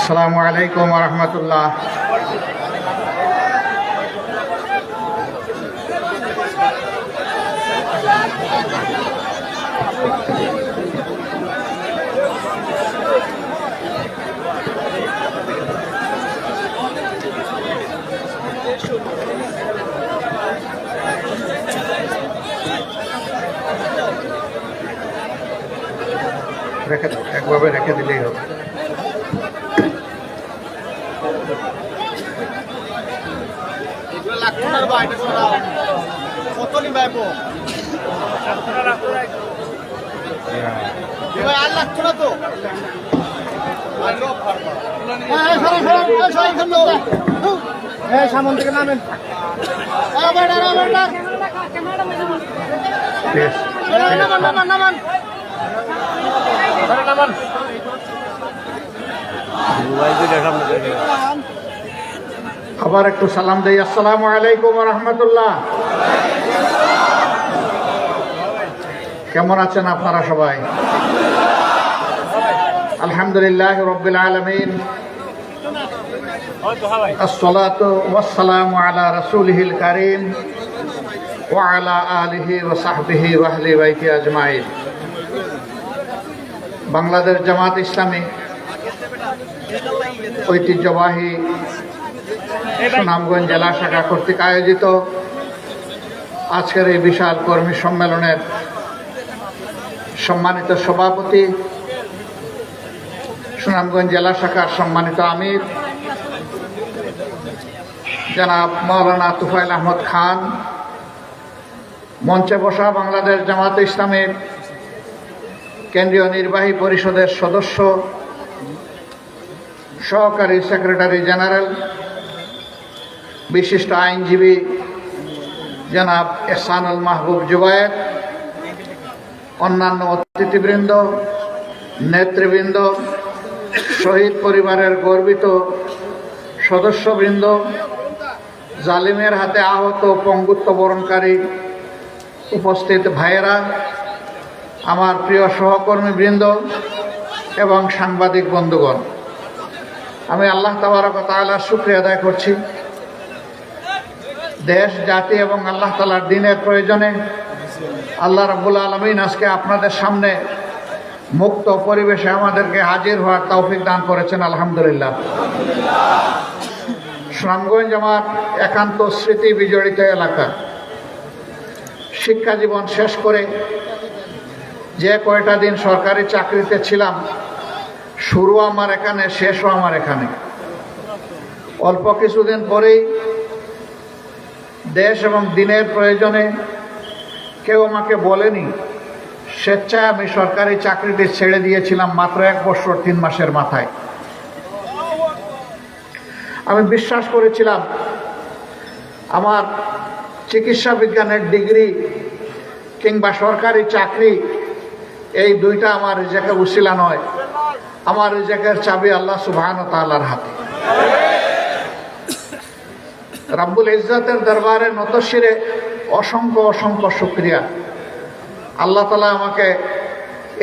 আসসালামু আলাইকুম ওয়া রাহমাতুল্লাহ। একভাবে রেখে দিলেই হবে। সামন থেকে নামেন। আবার একটু সালাম দেই। আসসালামু আলাইকুম ওয়া রাহমাতুল্লাহ। কেমন আছেন আপনারা সবাই? আলহামদুলিল্লাহ রাব্বিল আলামিন, আসসালাতু ওয়াসসালামু আলা রাসূলিহিল কারীম ওয়া আলা আলিহি ওয়া সাহবিহি ওয়া আহলি বাইতি আজমাইন। বাংলাদেশ জামাত ইসলামী ঐতিহ্যবাহী সুনামগঞ্জ জেলা শাখা কর্তৃক আয়োজিত আজকের এই বিশাল কর্মী সম্মেলনের সম্মানিত সভাপতি, সুনামগঞ্জ জেলা শাখার সম্মানিত আমির জনাব মাওলানা তুফাইল আহমদ খান, মঞ্চে বসা বাংলাদেশ জামাত ইসলামীর কেন্দ্রীয় নির্বাহী পরিষদের সদস্য, সহকারী সেক্রেটারি জেনারেল, বিশিষ্ট আইনজীবী জনাব এহসানুল মাহবুব জুবায়ের, অন্যান্য অতিথিবৃন্দ, নেতৃবৃন্দ, শহীদ পরিবারের গর্বিত সদস্যবৃন্দ, জালিমের হাতে আহত পঙ্গুত্ব বরণকারী উপস্থিত ভাইয়েরা, আমার প্রিয় সহকর্মীবৃন্দ এবং সাংবাদিক বন্ধুগণ, আমি আল্লাহ তাবারক ওয়া তাআলার শুকরিয়া আদায় করছি। দেশ, জাতি এবং আল্লাহ তাআলার দ্বীনের প্রয়োজনে আল্লাহ রাব্বুল আলামিন আজকে আপনাদের সামনে মুক্ত পরিবেশে আমাদেরকে হাজির হওয়ার তৌফিক দান করেছেন, আলহামদুলিল্লাহ। সুনামগঞ্জ আমার একান্ত স্মৃতি বিজড়িত এলাকা। শিক্ষা জীবন শেষ করে যে কয়টা দিন সরকারি চাকরিতে ছিলাম, শুরু আমার এখানে, শেষও আমার এখানে। অল্প কিছুদিন পরেই দেশ এবং দিনের প্রয়োজনে কেউ আমাকে বলেনি, স্বেচ্ছায় আমি সরকারি চাকরিটি ছেড়ে দিয়েছিলাম মাত্র 1 বছর 3 মাসের মাথায়। আমি বিশ্বাস করেছিলাম আমার চিকিৎসা বিজ্ঞানের ডিগ্রি কিংবা সরকারি চাকরি, এই দুইটা আমার রিজেকের উসিলা নয়, আমার রিজেকের চাবি আল্লাহ সুবহানাহু ওয়া তাআলার হাতে। রাব্বুল ইজ্জতের দরবারে নতশিরে অসংখ্য অসংখ্য শুকরিয়া। আল্লাহ তাআলা আমাকে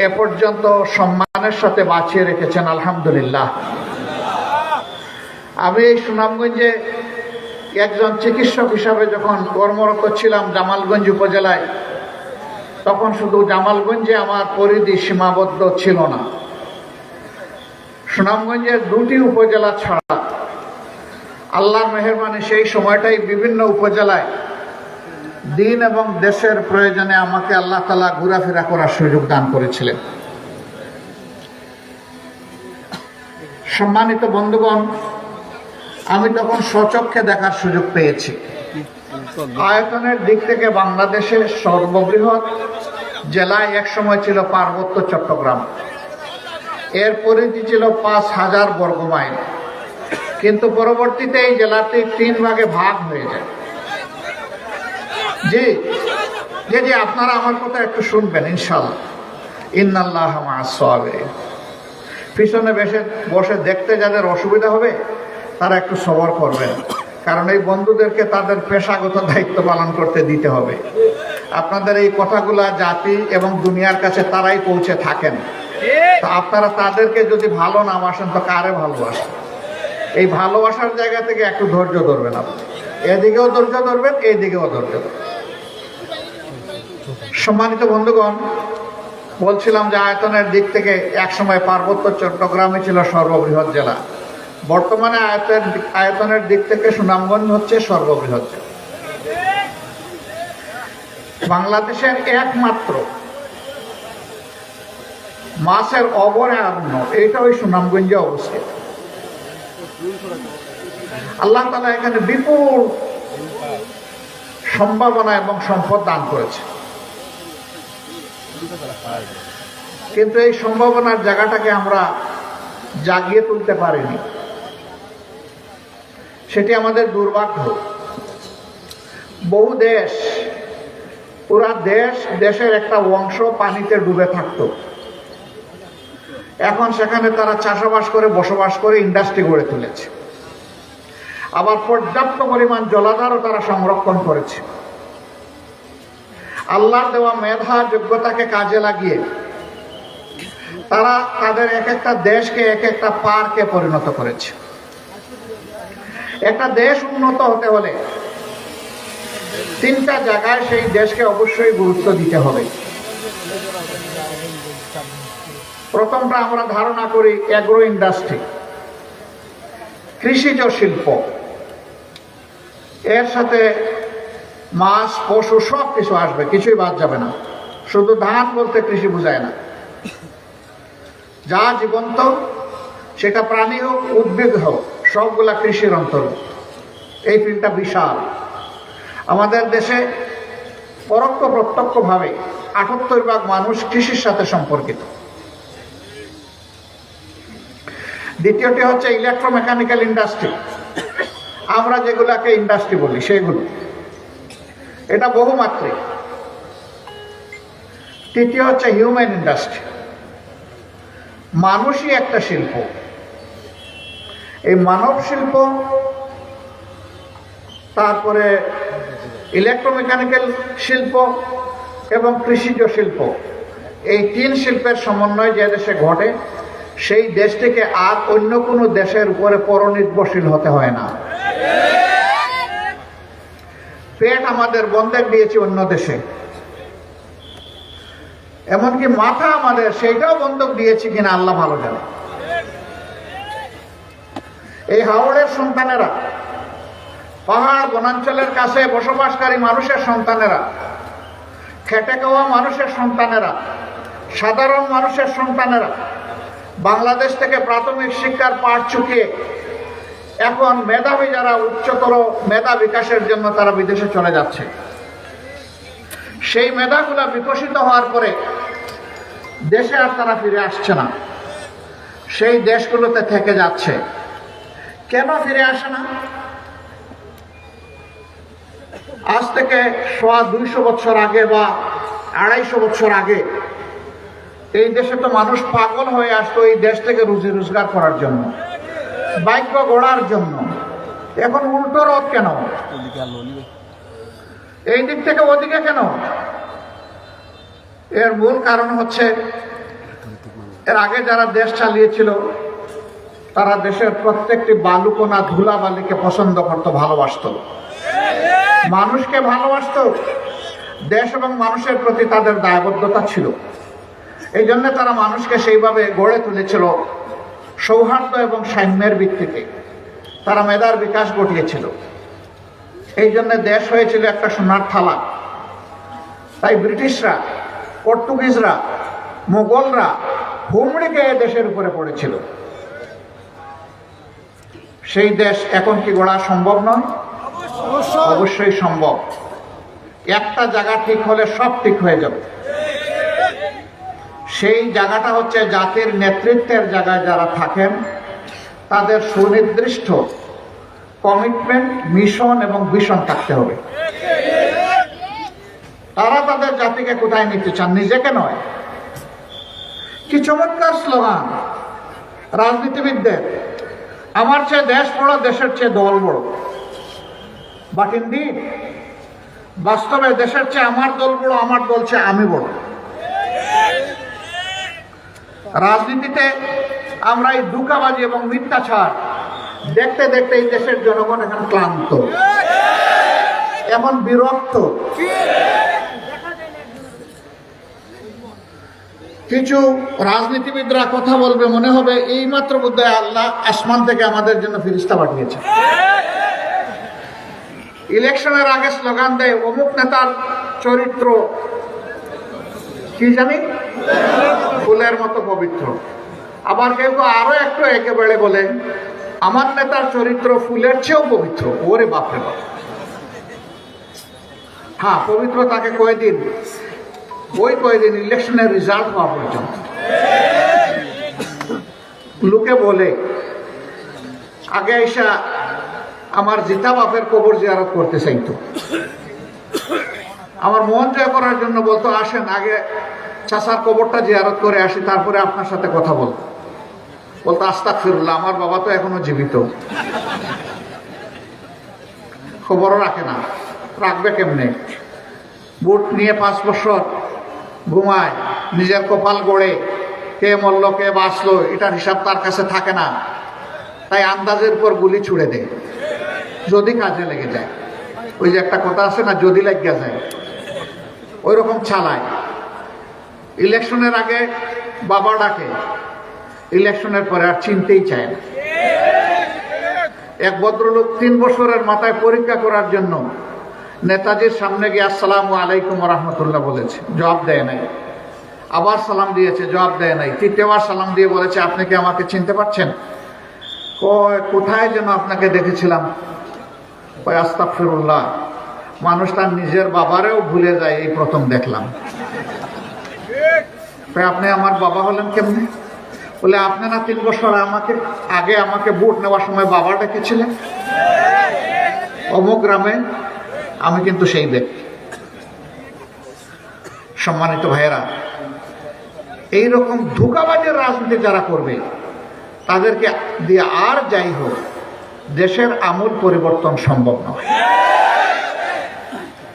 এ পর্যন্ত সম্মানের সাথে বাঁচিয়ে রেখেছেন, আলহামদুলিল্লাহ। আমি এই সুনামগঞ্জে একজন চিকিৎসক হিসাবে যখন কর্মরত ছিলাম জামালগঞ্জ উপজেলায়, তখন শুধু জামালগঞ্জে আমার পরিধি সীমাবদ্ধ ছিল না। সুনামগঞ্জের 2টি উপজেলা ছাড়া আল্লাহর মেহেরবানি সেই সময়টাই বিভিন্ন উপজেলায় দিন এবং দেশের প্রয়োজনে আমাকে আল্লাহ তাআলা ঘোরাফেরা করার সুযোগ দান করেছিলেন। সম্মানিত বন্ধুগণ, আমি তখন স্বচক্ষে দেখার সুযোগ পেয়েছি। আয়তনের দিক থেকে বাংলাদেশের সর্ববৃহৎ জেলায় একসময় ছিল পার্বত্য চট্টগ্রাম। এর পরিধি ছিল 5000 বর্গমাইল, কিন্তু পরবর্তীতে এই জেলাটি 3 ভাগে ভাগ হয়ে যায়। জি জি জি, আপনারা আমার কথা একটু শুনবেন ইনশাআল্লাহ। ইন্নাল্লাহা মা'আস সাবিরিন। পিছনে বসে দেখতে যাদের অসুবিধা হবে তারা একটু সবর করবেন, কারণ এই বন্ধুদেরকে তাদের পেশাগত দায়িত্ব পালন করতে দিতে হবে। আপনাদের এই কথাগুলা জাতি এবং দুনিয়ার কাছে তারাই পৌঁছে থাকেন, তো আপনারা তাদেরকে যদি ভালো না বাসেন তো কারে ভালোবাসেন? এই ভালোবাসার জায়গা থেকে একটু ধৈর্য ধরবেন আপনি, এদিকেও ধৈর্য ধরবেন, এইদিকেও ধৈর্য ধরবেন। সম্মানিত বন্ধুগণ, বলছিলাম যে আয়তনের দিক থেকে একসময় পার্বত্য চট্টগ্রামে ছিল সর্ববৃহৎ জেলা। বর্তমানে আয়তনের দিক থেকে সুনামগঞ্জ হচ্ছে সর্ববৃহৎ জেলা। বাংলাদেশের একমাত্র মাছের অভয়ারণ্য এটা ওই সুনামগঞ্জে অবস্থিত। আল্লাহ তাআলা এখানে বিপুল সম্ভাবনা এবং সম্পদ দান করেছে, কিন্তু এই সম্ভাবনার জায়গাটাকে আমরা জাগিয়ে তুলতে পারিনি। সেটি আমাদের দুর্ভাগ্য। বহু দেশ, পুরা দেশের একটা অংশ পানিতে ডুবে থাকতো, এখন সেখানে তারা চাষাবাস করে বসবাস করে ইন্ডাস্ট্রি গড়ে তুলেছে। আবার পর্যাপ্ত পরিমাণ জলাধারও তারা সংরক্ষণ করেছে। আল্লাহর দেওয়া মেধা যোগ্যতাকে কাজে লাগিয়ে তারা তাদের এক একটা দেশকে এক একটা পার্কে পরিণত করেছে। একটা দেশ উন্নত হতে হলে তিনটা জায়গায় সেই দেশকে অবশ্যই গুরুত্ব দিতে হবে। প্রথমটা আমরা ধারণা করি অ্যাগ্রো ইন্ডাস্ট্রি, কৃষিজ শিল্প। এর সাথে মাছ, পশু সব কিছু আসবে, কিছুই বাদ যাবে না। শুধু ধান বলতে কৃষি বোঝায় না, যা জীবন্ত, সেটা প্রাণী হোক উদ্ভিদ হোক, সবগুলা কৃষির অন্তর্গত। এই ফিল্ডটা বিশাল। আমাদের দেশে পরোক্ষ প্রত্যক্ষভাবে ৭৮% মানুষ কৃষির সাথে সম্পর্কিত। দ্বিতীয়টি হচ্ছে ইলেকট্রোমেকানিক্যাল ইন্ডাস্ট্রি, আমরা যেগুলাকে ইন্ডাস্ট্রি বলি সেগুলো, এটা বহুমাত্রিক। তৃতীয় হচ্ছে হিউম্যান ইন্ডাস্ট্রি, মানুষই একটা শিল্প। এই মানব শিল্প, তারপরে ইলেকট্রোমেকানিক্যাল শিল্প এবং কৃষিজ শিল্প, এই তিন শিল্পের সমন্বয় যে দেশে ঘটে সেই দেশটিকে আর অন্য কোনো দেশের উপরে পরনির্ভরশীল হতে হয় না। পেট আমাদের বন্ধক দিয়েছে অন্য দেশে, এমনকি মাথা আমাদের সেইটাও বন্ধক দিয়েছে কিনা আল্লাহ ভালো জানে। এই হাওড়ের সন্তানেরা, পাহাড় বনাঞ্চলের কাছে বসবাসকারী মানুষের সন্তানেরা, খেটে খাওয়া মানুষের সন্তানেরা, সাধারণ মানুষের সন্তানেরা বাংলাদেশ থেকে প্রাথমিক শিক্ষার পাঠ চুকিয়ে এখন মেধাবী যারা উচ্চতর মেধা বিকাশের জন্য তারা বিদেশে চলে যাচ্ছে। সেই মেধাগুলা বিকশিত হওয়ার পরে দেশে আর তারা ফিরে আসছে না, সেই দেশগুলোতে থেকে যাচ্ছে। কেন ফিরে আসে না? আজ থেকে 200 বছর আগে বা 250 বছর আগে এই দেশে তো মানুষ পাগল হয়ে আসতো এই দেশ থেকে রুজি রোজগার করার জন্য, ভাগ্য গড়ার জন্য। এখন উল্টো রথ কেন? এই দিক থেকে ওদিকে কেন? এর মূল কারণ হচ্ছে এর আগে যারা দেশ চালিয়েছিল তারা দেশের প্রত্যেকটি বালুকণা ধুলাবালিকে পছন্দ করত, ভালোবাসত, মানুষকে ভালোবাসত। দেশ এবং মানুষের প্রতি তাদের দায়বদ্ধতা ছিল। এই জন্য তারা মানুষকে সেইভাবে গড়ে তুলেছিল সৌহার্দ্য এবং সাম্যের ভিত্তিতে। তারা মেধার বিকাশ ঘটিয়েছিল। এই জন্য দেশ হয়েছিল একটা সোনার থালা। তাই ব্রিটিশরা, পর্তুগিজরা, মোগলরা হুমড়িকে দেশের উপরে পড়েছিল। সেই দেশ এখন কি গড়া সম্ভব নয়? অবশ্যই সম্ভব। একটা জায়গা ঠিক হলে সব ঠিক হয়ে যাবে। সেই জায়গাটা হচ্ছে জাতির নেতৃত্বের জায়গায় যারা থাকেন তাদের সুনির্দিষ্ট কমিটমেন্ট, মিশন এবং ভিশন থাকতে হবে। তারা তাদের জাতিকে কোথায় নিতে চান? নিজেকে নয়। কি চমৎকার স্লোগান রাজনীতিবিদদের, আমার চেয়ে দেশ বড়, দেশের চেয়ে দল বড়। বাট ইনডিড বাস্তবে দেশের চেয়ে আমার দল বড়, আমার দল চেয়ে আমি বড়। রাজনীতিতে আমরা এই ধোঁকাবাজি এবং মিথ্যাচার দেখতে দেখতে এই দেশের জনগণ এখন ক্লান্ত, এখন বিরক্ত। কিছু রাজনীতিবিদরা কথা বলবে, মনে হবে এইমাত্র বোধহয় আল্লাহ আসমান থেকে আমাদের জন্য ফেরেশতা পাঠিয়েছে। ইলেকশনের আগে স্লোগান দেয় অমুক নেতার চরিত্র কি জানি ফুলের মতো পবিত্র। আবার কেউ আরো একটু একেবারে বলে আমার নেতার চরিত্র ফুলের চেয়েও পবিত্র। ওরে বাপরে বাপ! হ্যাঁ, পবিত্র তাকে কয়েকদিন, ওই কয়েকদিন ইলেকশনের রেজাল্ট হওয়া পর্যন্ত। লোকে বলে আগে এসা আমার জিতা বাপের কবর জিয়ারত করতে চাইতো, আমার মন জয় করার জন্য বলতো আসেন আগে চাচার কবরটা জিয়ারত করে আসি, তারপরে আপনার সাথে কথা বলবো। বলতো আস্তাগফিরুল্লাহ, আমার বাবা তো এখনো জীবিত, খবরও রাখে না, রাখবে কেমনে? বুট নিয়ে 5 বছর ঘুমায়, নিজের কপাল গড়ে, কে মরল কে বাঁচলো এটার হিসাব তার কাছে থাকে না, তাই আন্দাজের উপর গুলি ছুড়ে দেয় যদি কাজে লেগে যায়। ওই যে একটা কথা আছে না, যদি লাগিয়া যায়, ওই রকম চালায়। ইলেকশনের আগে বাবা ডাকে, ইলেকশনের পরে আর চিনতেই চায় না। এক ভদ্রলোক 3 বছরের মাথায় পরীক্ষা করার জন্য নেতাজির সামনে গিয়ে আসসালামু আলাইকুম রহমতুল্লাহ বলেছে, জবাব দেয় নাই। আবার সালাম দিয়েছে, জবাব দেয় নাই। তৃতীয়বার সালাম দিয়ে বলেছে আপনি কি আমাকে চিনতে পারছেন? কোথায় যেন আপনাকে দেখেছিলাম। আস্তাগফিরুল্লাহ, মানুষ তার নিজের বাবারেও ভুলে যায়, এই প্রথম দেখলাম। আপনি আমার বাবা হলেন কেমনে? বলে আপনি না 3 বছর আগে আমাকে ভোট নেওয়ার সময় বাবা ডেকেছিলেন অমুক গ্রামে, আমি কিন্তু সেই ব্যক্তি। সম্মানিত ভাইয়েরা, এইরকম ধোঁকাবাজের রাজনীতি যারা করবে তাদেরকে দিয়ে আর যাই হোক দেশের আমূল পরিবর্তন সম্ভব নয়।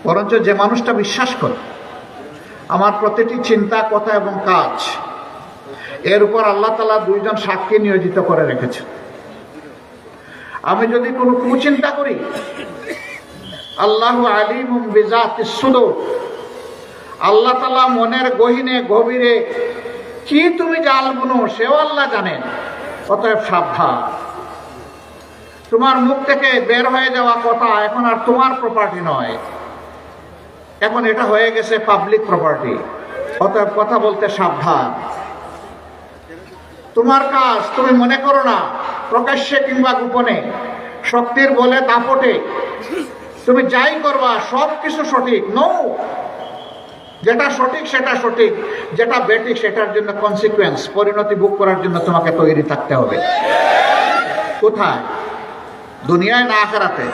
বরঞ্চ যে মানুষটা বিশ্বাস করে আমার প্রতিটি চিন্তা, কথা এবং কাজ এর উপর আল্লাহ তাআলা 2 জন সাক্ষী নিয়োজিত করে রেখেছে। আমি যদি কোনো কুচিন্তা করি, আল্লাহু আলিমুম বিজাতিস সুদূর, আল্লাহ তাআলা মনের গহীনে গভীরে কি তুমি জাল বুনো সেও আল্লাহ জানেন। অতএব সাবধান, তোমার মুখ থেকে বের হয়ে যাওয়া কথা এখন আর তোমার প্রপার্টি নয়, এখন এটা হয়ে গেছে পাবলিক প্রপার্টি। অতএব কথা বলতে সাবধান। তোমার কাজ তুমি মনে করো না প্রকাশ্যে কিংবা গোপনে, শক্তির বলে দাপটে তুমি যাই করবা সব কিছু সঠিক নও। যেটা সঠিক সেটা সঠিক, যেটা বেঠিক সেটার জন্য কনসিকুয়েন্স, পরিণতি ভোগ করার জন্য তোমাকে তৈরি থাকতে হবে। কোথায়? দুনিয়ায় না আখিরাতে?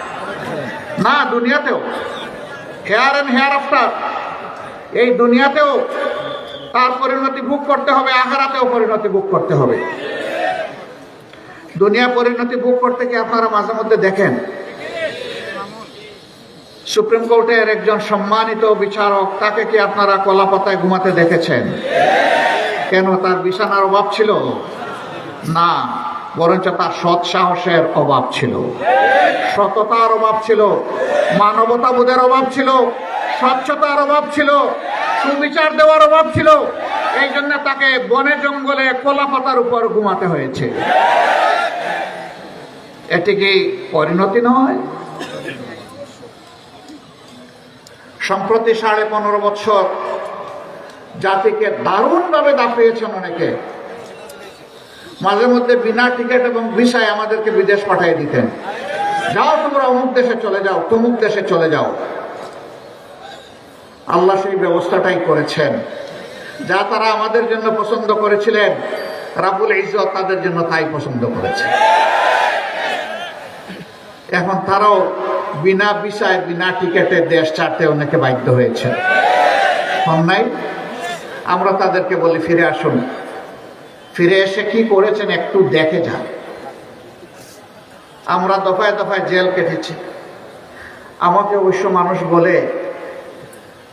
না, দুনিয়াতেও, হেয়ার এন্ড হেয়ার আফটার। এই দুনিয়াতেও তার পরিণতি ভোগ করতে হবে, আখিরাতেও পরিণতি ভোগ করতে হবে। দুনিয়া পরিণতি ভোগ করতে কি আপনারা মাঝে মধ্যে দেখেন সুপ্রিম কোর্টের একজন সম্মানিত বিচারক, তাকে কি আপনারা কলা পাতায় ঘুমাতে দেখেছেন? কেন? তার বিছানার অভাব ছিল? না, বরঞ্চ তার সৎ সাহসের অভাব ছিল, সততার অভাব ছিল, মানবতাবোধের অভাব ছিল, স্বচ্ছতার অভাব ছিল, সুবিচার দেওয়ার অভাব ছিল। এই জন্য তাকে বনে জঙ্গলে কলা পাতার উপর ঘুমাতে হয়েছে। এটি কি পরিণতি নয়? সম্প্রতি 15.5 বছর জাতিকে দারুণভাবে দাপিয়েছেন অনেকে। মাঝে মধ্যে বিনা টিকিট এবং ভিসায় আমাদেরকে বিদেশ পাঠিয়ে দিতেন, যাও তোমরা অমুক দেশে চলে যাও, তমুক দেশে চলে যাও। আল্লাহ সেই ব্যবস্থাটাই করেছেন। যা তারা আমাদের জন্য পছন্দ করেছিলেন, রাব্বুল ইজ্জত তাদের জন্য তাই পছন্দ করেছে। এখন তারাও বিনা ভিসায় বিনা টিকেটে দেশ ছাড়তে অনেকে বাধ্য হয়েছে। নাই, আমরা তাদেরকে বলি ফিরে আসুন, ফিরে এসে কি করেছেন একটু দেখে যান। আমরা দফায় দফায় জেল কেটেছি। আমাকে অবশ্য মানুষ বলে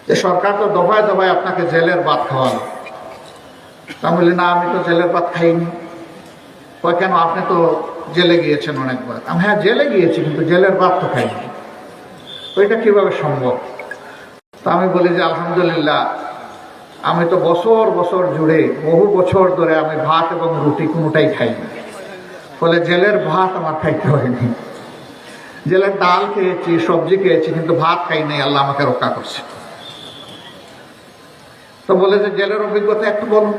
যে সরকার তো দফায় দফায় আপনাকে জেলের ভাত খাওয়ালো। আমি বলি, না আমি তো জেলের ভাত খাইনি। কয়, কেন? আপনি তো জেলে গিয়েছেন অনেকবার। আমি, হ্যাঁ জেলে গিয়েছি, কিন্তু জেলের ভাত তো খাইনি। ওইটা কিভাবে সম্ভব? তা আমি বলি যে আলহামদুলিল্লাহ, আমি তো বছর বছর জুড়ে বহু বছর ধরে আমি ভাত এবং রুটি কোনোটাই খাইনি। ফলে জেলের ভাত আমার খাইতে হয়নি। জেলের ডাল খেয়েছি, সবজি খেয়েছি, কিন্তু ভাত খাই নাই। আল্লাহ আমাকে রক্ষা করছে। তো বলে যে জেলের অভিজ্ঞতা একটু বলুন।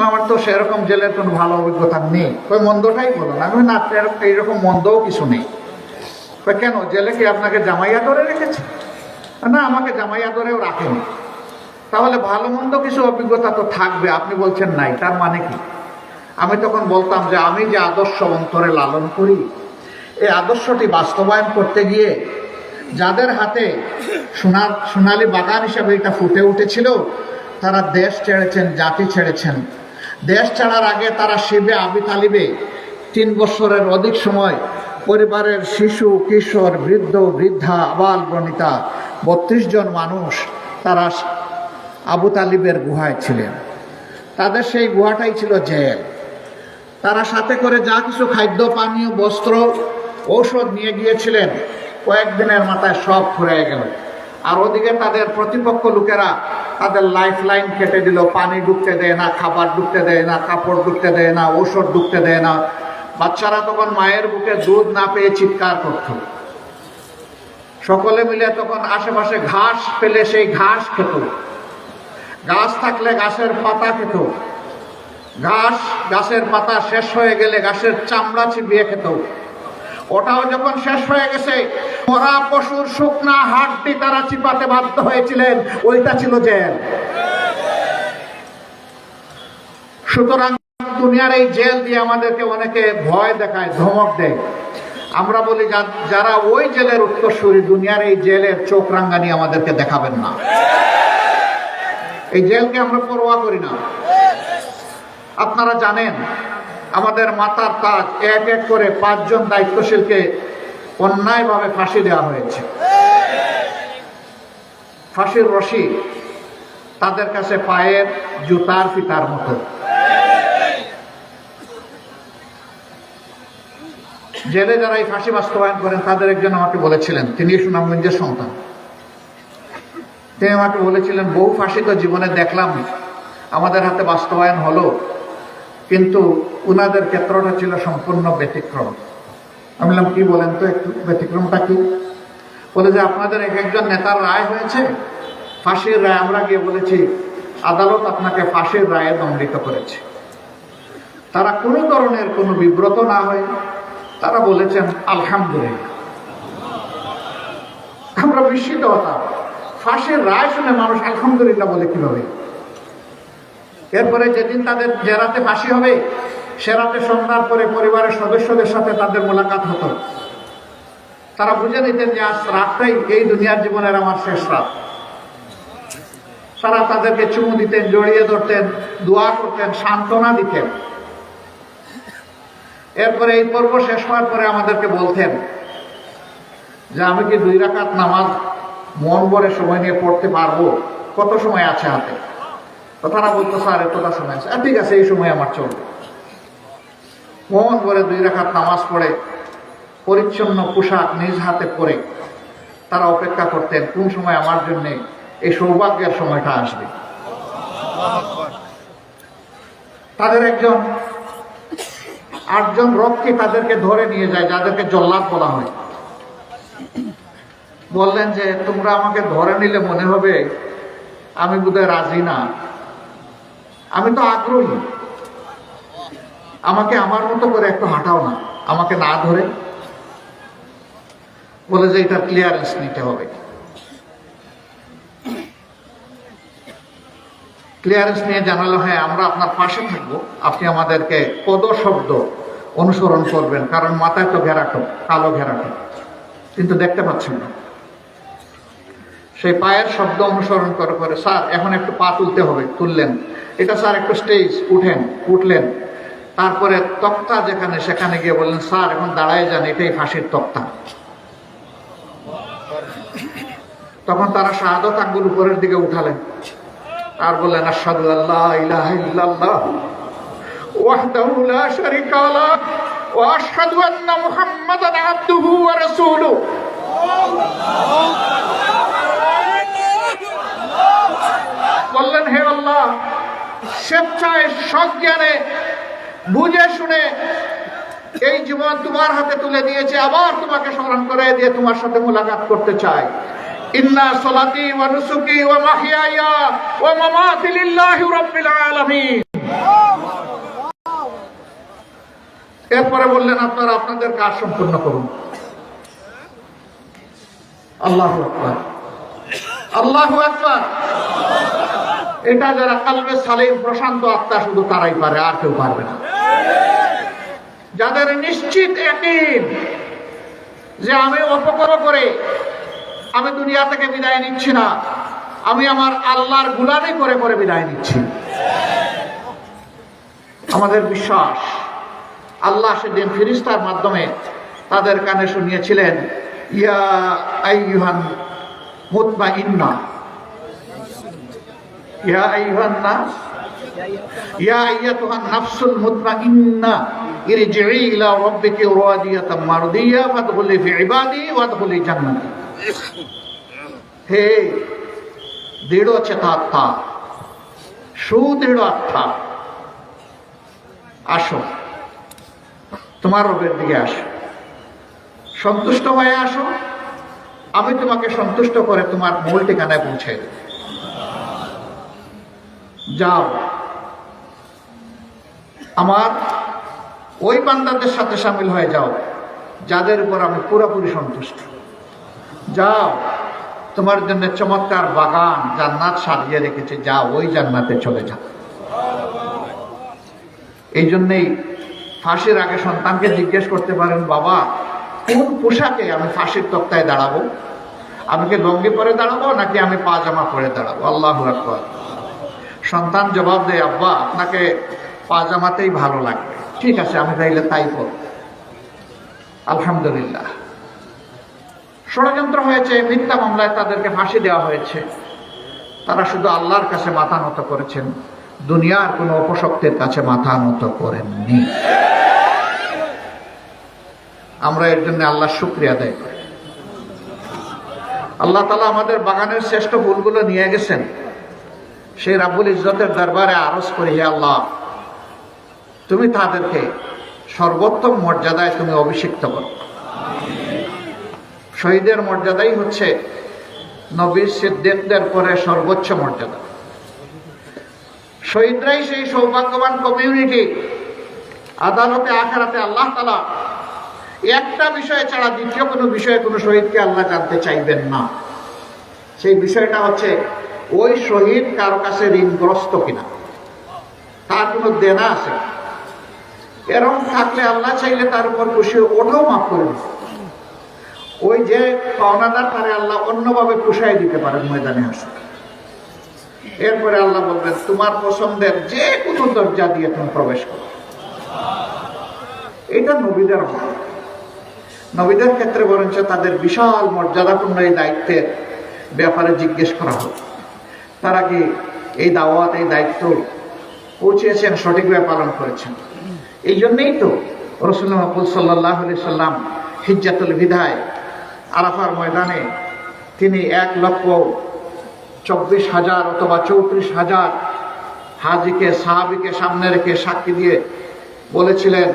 আমার তো সেরকম জেলের কোনো ভালো অভিজ্ঞতা নেই। ওই মন্দটাই বলুন। আমি না, এইরকম মন্দও কিছু নেই। কেন? জেলে কি আপনাকে জামাইয়া ধরে রেখেছে? না, আমাকে জামাইয়া ধরেও রাখেনি। তাহলে ভালো মন্দ কিছু অভিজ্ঞতা তো থাকবে। আপনি বলছেন নাই, তার মানে কি? আমি তখন বলতাম যে আমি যে আদর্শ অন্তরে লালন করি, এই আদর্শটি বাস্তবায়ন করতে গিয়ে যাদের হাতে সোনালী বাগান হিসাবে এটা ফুটে উঠেছিল, তারা দেশ ছেড়েছেন, জাতি ছেড়েছেন। দেশ ছাড়ার আগে তারা শিবে আবি তালিবে 3 বছরের অধিক সময় পরিবারের শিশু, কিশোর, বৃদ্ধ, বৃদ্ধা, আবাল বনিতা 32 জন মানুষ তারা আবু তালিবের গুহায় ছিলেন। তাদের সেই গুহাটাই ছিল জেল। তারা সাথে করে যা কিছু খাদ্য, পানীয়, বস্ত্র, ঔষধ নিয়ে গিয়েছিলেন, কয়েকদিনের মাথায় সব ফুরিয়ে গেল। আর ওদিকে তাদের প্রতিপক্ষ লোকেরা তাদের লাইফ লাইন কেটে দিল। পানি ঢুকতে দেয় না, খাবার ঢুকতে দেয় না, কাপড় ঢুকতে দেয় না, ঔষধ ঢুকতে দেয় না। বাচ্চারা তখন মায়ের বুকে দুধ না পেয়ে চিৎকার করত। সকলে মিলে তখন আশেপাশে ঘাস পেলে সেই ঘাস খেত। গাছ থাকলে গাছের পাতা খেত। গাছের পাতা শেষ হয়ে গেলে গাছের চামড়া চিবিয়ে খেত। ওটাও যখন শেষ হয়ে গেছে, মরা পশুর শুকনা হাড্ডি তারা চিপাতে বাধ্য হয়েছিলেন। ওইটা ছিল জেল। সুতরাং দুনিয়ার এই জেল দিয়ে আমাদেরকে অনেকে ভয় দেখায়, ধমক দেয়। আমরা বলি, যারা ওই জেলের উত্তরসূরি, দুনিয়ার এই জেলের চোখ রাঙ্গানি আমাদেরকে দেখাবেন না। এই জেলকে আমরা পরোয়া করি না। আপনারা জানেন, আমাদের মাথার তাজ এক এক করে 5 জন দায়িত্বশীলকে অন্যায়ভাবে ফাঁসি দেওয়া হয়েছে। ফাঁসির রশি তাদের কাছে পায়ের জুতার ফিতার মতো। জেলে যারা এই ফাঁসি বাস্তবায়ন করেন, তাদের একজন আমাকে বলেছিলেন, তিনি সুনামগঞ্জের সন্তান। তিনি আমাকে বলেছিলেন, বহু ফাঁসি তো জীবনে দেখলাম, আমাদের হাতে বাস্তবায়ন হলো, কিন্তু উনাদের ক্ষেত্রটা ছিল সম্পূর্ণ ব্যতিক্রম। আমি বললাম, কি বলেন তো একটু, ব্যতিক্রমটা কি? বলে যে আপনাদের এক একজন নেতার রায় হয়েছে, ফাঁসির রায়। আমরা গিয়ে বলেছি, আদালত আপনাকে ফাঁসির রায়ে দণ্ডিত করেছে। তারা কোনো ধরনের কোনো বিব্রত না হয়ে তারা বলেছেন আলহামদুলিল্লাহ। আমরা বিস্মিত হতাম, ফাঁসির রায় শুনে মানুষ আলহামদুলিল্লাহ বলে কিভাবে? এরপরে যেদিন তাদের যে রাতে ফাঁসি হবে, সে রাতে সন্ধ্যার পরে পরিবারের সদস্যদের সাথে তাদের মোলাকাত হতো। তারা বুঝে নিতেন যে আজ রাতটাই এই দুনিয়ার জীবনের আমার শেষ রাত। তারা তাদেরকে চুমু দিতেন, জড়িয়ে ধরতেন, দোয়া করতেন, সান্ত্বনা দিতেন। এরপরে এই পর্ব শেষ হওয়ার পরে আমাদেরকে বলতেন যে আমি কি 2 রাকাত নামাজ মন ভরে সময় নিয়ে পড়তে পারবো? কত সময় আছে হাতে? তো তারা বলতো, স্যার এতটা সময় আছে। ঠিক আছে, এই সময় আমার চলবে। মন ভরে 2 রাকাত নামাজ পড়ে, পরিচ্ছন্ন পোশাক নিজ হাতে পরে তারা অপেক্ষা করতেন কোন সময় আমার জন্য এই সৌভাগ্যের সময়টা আসবে। তাদের একজন 8 জন রক্ষী তাদেরকে ধরে নিয়ে যায়, যাদেরকে জল্লাদ বলা হয়। বললেন যে তোমরা আমাকে ধরে নিলে মনে হবে আমি বোধহয় রাজি না, আমি তো আগ্রহী, আমাকে আমার মতো করে একটু হাঁটাও না, আমাকে না ধরে। বলে যে এটা ক্লিয়ারেন্স নিতে হবে। ক্লিয়ারেন্স নিয়ে জানালো, হ্যাঁ আমরা আপনার পাশে থাকবো, আপনি আমাদেরকে পদশব্দ অনুসরণ করবেন, কারণ মাথায় তো ঘেরাটো, কালো ঘেরাটো, কিন্তু দেখতে পাচ্ছেন না। সেই পায়ের শব্দ অনুসরণ করে করে, স্যার এখন একটু পা তুলতে হবে, তুললেন। এটা স্যার একটু স্টেজ, উঠলেন। তারপরে তক্তা যেখানে, সেখানে গিয়ে বললেন, স্যার এখন দাঁড়ায় যান, এটাই ফাঁসির তক্তা। তখন তারা শাহাদত আঙ্গুল উপরের দিকে উঠালেন। আর বললেন আশহাদু আল্লা ইলাহা ইল্লাল্লাহ ওয়াহদাহু লা শারীকা লাহু ওয়া আশহাদু আন্না মুহাম্মাদান আবদুহু ওয়া রাসূলুহু। বললেন হে আল্লাহ, স্বেচ্ছায় সজ্ঞানে বুঝে শুনে এই জীবন তোমার হাতে তুলে দিয়েছে, আবার তোমাকে স্মরণ করে দিয়ে তোমার সাথে মুলাকাত করতে চাই। ইন্না সলাতি ওয়া নুসুকি ওয়া মাহইয়ায়া ওয়া মামাতি লিল্লাহি রাব্বিল আলামিন। এরপরে বললেন আপনারা আপনাদের কাজ সম্পূর্ণ করুন। আল্লাহু আকবার, আল্লাহু আকবার। এটা যারা কলবে সালিম, প্রশান্ত আত্মা, শুধু তারাই পারে, আর কেউ পারবে না। যাদের নিশ্চিত ইয়াকিন যে আমি অপকর্ম করে আমি দুনিয়া থেকে বিদায় নিচ্ছি না, আমি আমার আল্লাহর গোলামি করে করে বিদায় নিচ্ছি। আমাদের বিশ্বাস আল্লাহ সেদিন ফেরেশতার মাধ্যমে তাদের কানে শুনিয়েছিলেন, ইয়া আইয়ুহান মুতমাইন্না, ইয়া আইয়ুহান নাস, ইয়া আইয়াতুহান নাফসুল মুতমাইন্না ইরজিই ইলা রাব্বিকি রাদিয়াতাম মারদিয়া ফাদখুলি ফি ইবাদি ওয়াদখুলি জান্নাতি। হে দৃঢ় চেতাত্মা, সুদৃঢ় আত্মা, আসো, তোমার রবের দিকে আসো, সন্তুষ্ট হয়ে আসো, আমি তোমাকে সন্তুষ্ট করে তোমার মূল ঠিকানায় পৌঁছে দেব। যাও, আমার ওই বান্দাদের সাথে শামিল হয়ে যাও যাদের উপর আমি পুরোপুরি সন্তুষ্ট। যাও, তোমার জন্য চমৎকার বাগান জান্নাত সাজিয়ে রেখেছে, যাও ওই জান্নাতে চলে যাও। এই জন্যেই ফাঁসির আগে সন্তানকে জিজ্ঞেস করতে পারেন, বাবা কোন পোশাকে আমি ফাঁসির তক্তায় দাঁড়াবো? আমি কি লঙ্গি পরে দাঁড়াবো নাকি আমি পাজামা পরে দাঁড়াবো? আল্লাহু আকবার। সন্তান জবাব দেয়, আব্বা আপনাকে পাজামাতেই ভালো লাগবে। ঠিক আছে, আমি তাইলে তাই করব। আলহামদুলিল্লাহ। ষড়যন্ত্র হয়েছে, মিথ্যা মামলায় তাদেরকে ফাঁসি দেওয়া হয়েছে। তারা শুধু আল্লাহর কাছে মাথা নত করেছেন, দুনিয়ার কোনো অপশক্তির কাছে মাথা নত করেননি। আমরা এর জন্য আল্লাহর শুকরিয়া আদায় করি। আল্লাহ তাআলা আমাদের বাগানের শ্রেষ্ঠ ফুলগুলো নিয়ে গেছেন, সেই রাব্বুল ইজ্জতের দরবারে আরজ করি, হে আল্লাহ তুমি তাদেরকে সর্বোত্তম মর্যাদায় তুমি অভিষিক্ত করো। শহীদের মর্যাদাই হচ্ছে নবী সিদ্দিকদের পরে সর্বোচ্চ মর্যাদা। শহীদরাই সেই সৌভাগ্যবান কমিউনিটি, আদালতে আখিরাতে আল্লাহ তাআলা একটা বিষয় ছাড়া দ্বিতীয় কোনো বিষয়ে কোনো শহীদকে আল্লাহ জানতে চাইবেন না। সেই বিষয়টা হচ্ছে ওই শহীদ কারো কাছে ঋণগ্রস্ত কিনা, তার কোনো দেনা আছে। এরকম থাকলে আল্লাহ চাইলে তার উপর খুশি ওটাও মাফ করে দিন। ওই যে পাওনাদার তারে আল্লাহ অন্যভাবে পুষাই দিতে পারেন ময়দানে হাসর। এরপরে আল্লাহ বলবেন, তোমার পছন্দের যে কোনো দরজা দিয়ে তুমি প্রবেশ করো। এটা নবীদের মত। নবীদের ক্ষেত্রে বরঞ্চ তাদের বিশাল মর্যাদাপূর্ণ এই দায়িত্বের ব্যাপারে জিজ্ঞেস করা হোক, তারা কি এই দাওয়াত, এই দায়িত্ব পৌঁছেছেন, সঠিকভাবে পালন করেছেন। এই জন্যই তো রাসূলুল্লাহ সাল্লাল্লাহু আলাইহি সাল্লাম হিজ্জাতুল বিদায় আরাফার ময়দানে তিনি 1,24,000 অথবা 34,000 হাজিকে, সাহাবিকে সামনে রেখে সাক্ষী দিয়ে বলেছিলেন,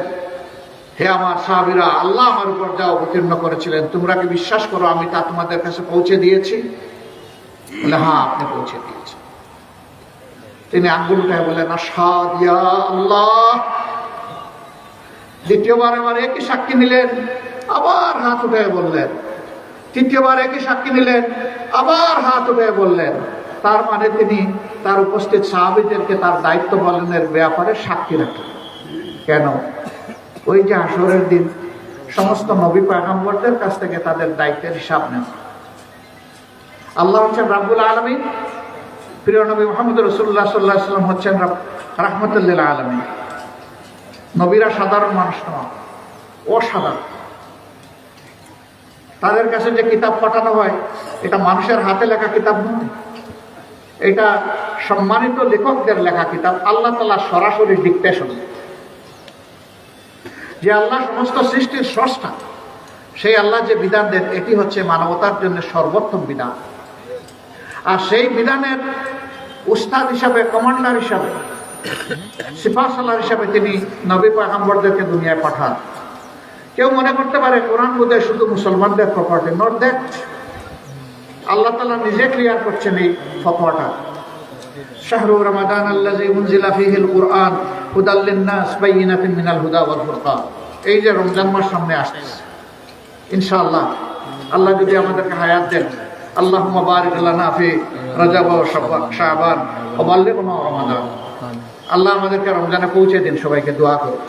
হে আমার সাহাবীরা, আল্লাহ আমার উপর যা অবতীর্ণ করেছিলেন তোমরা কি বিশ্বাস করো আমি তা তোমাদের কাছে পৌঁছে দিয়েছি? বলে, হ্যাঁ আপনি পৌঁছে দিয়েছেন। তিনি আঙ্গুল উঠায় বললেন, আশহাদু ইয়া আল্লাহ। দ্বিতীয়বার আবার একই সাক্ষী নিলেন, আবার হাত উঠে বললেন। তৃতীয়বার একই সাক্ষী নিলেন, আবার হাত উঠে বললেন। তার মানে তিনি তার উপস্থিত সাহাবীদেরকে তার দায়িত্ব পালনের ব্যাপারে সাক্ষী রাখলেন। কেন? ওই যে হাসরের দিন সমস্ত নবী পয়গম্বরদের কাছ থেকে তাদের দায়িত্বের হিসাব নেন। আল্লাহ হচ্ছেন রাব্বুল আলামিন, প্রিয় নবী মুহাম্মদ রাসূলুল্লাহ সাল্লাল্লাহু আলাইহি ওয়াসাল্লাম হচ্ছেন রাহমাতুল লিল আলামিন। নবীরা সাধারণ মানুষ নয়, অসাধারণ। তাদের কাছে যে কিতাব পাঠানো হয় এটা মানুষের হাতে লেখা কিতাব নয়, এটা সম্মানিত লেখকদের লেখা কিতাব, আল্লাহ তাআলা সরাসরি ডিকটেশন। যে আল্লাহ সমস্ত সৃষ্টির স্রষ্টা, সেই আল্লাহ যে বিধান দেন এটি হচ্ছে মানবতার জন্য সর্বোত্তম বিধান। আর সেই বিধানের উস্তাদ হিসাবে, কমান্ডার হিসাবে, সিপাহসালার হিসাবে তিনি নবী পয়গম্বরদেরকে দুনিয়ায় পাঠান। কেউ মনে করতে পারে কোরআন বোধহয় শুধু মুসলমানদের প্রপার্টি, নট দ্যাট। আল্লাহ তাআলা নিজে ক্লিয়ার করছেন এই ফতোয়াটা। শাহরু রমাদান আল্লাযী উনজিলা ফীহিল কুরআন হুদাল লিন-নাস বাইয়িনাতিন মিনাল হুদা ওয়াল ফুরকান। এই যে রমজান মাস সামনে আসছে, ইনশাআল্লাহ আল্লাহ যদি আমাদেরকে হায়াত দেন, আল্লাহুম্মা বারিক লানা ফি রজব ওয়া শাবান ওয়া বাল্লিগনা রমাদান। আল্লাহ আমাদেরকে রমজানে পৌঁছে দিন, সবাইকে দোয়া করুন।